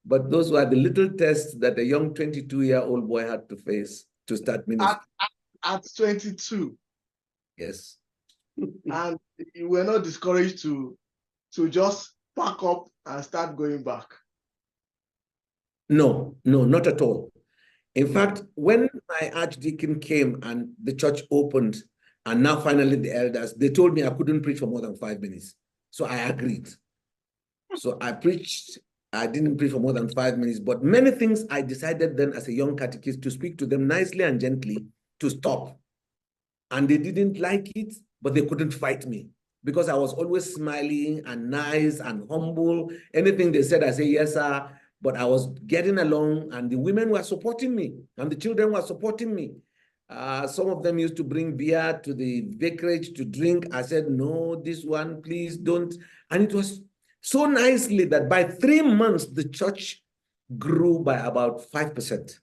But those were the little tests that a young 22-year-old boy had to face to start ministry. At 22. Yes. And you were not discouraged to just pack up and start going back? No, not at all. In fact, when my archdeacon came and the church opened, and now finally the elders, they told me I couldn't preach for more than 5 minutes. So I agreed. So I preached. I didn't preach for more than 5 minutes, but many things I decided then as a young catechist to speak to them nicely and gently to stop. And they didn't like it, but they couldn't fight me because I was always smiling and nice and humble. Anything they said, I say, yes, sir. But I was getting along, and the women were supporting me, and the children were supporting me. Some of them used to bring beer to the vicarage to drink. I said, no, this one, please don't. And it was so nicely that by 3 months, the church grew by about 5%.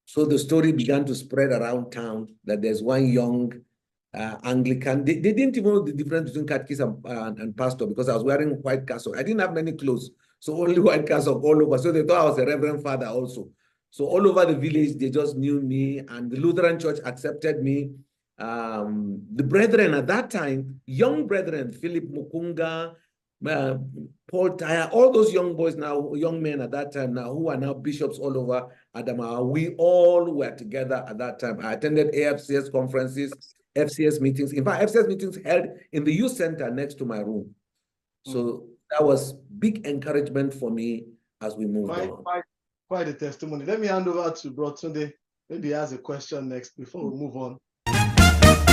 So the story began to spread around town that there's one young Anglican. They didn't even know the difference between catechism and pastor because I was wearing white cassock. I didn't have many clothes, so only white cassock all over. So they thought I was a reverend father also. So all over the village, they just knew me, and the Lutheran church accepted me. The brethren at that time, young brethren, Philip Mukunga, Paul Tyre, all those young boys now, young men at that time now, who are now bishops all over Adamawa, we all were together at that time. I attended AFCS conferences, FCS meetings. In fact, FCS meetings held in the youth center next to my room. So that was big encouragement for me as we moved on. Quite a testimony. Let me hand over to Bro Tunde. Maybe he has a question next before we move on.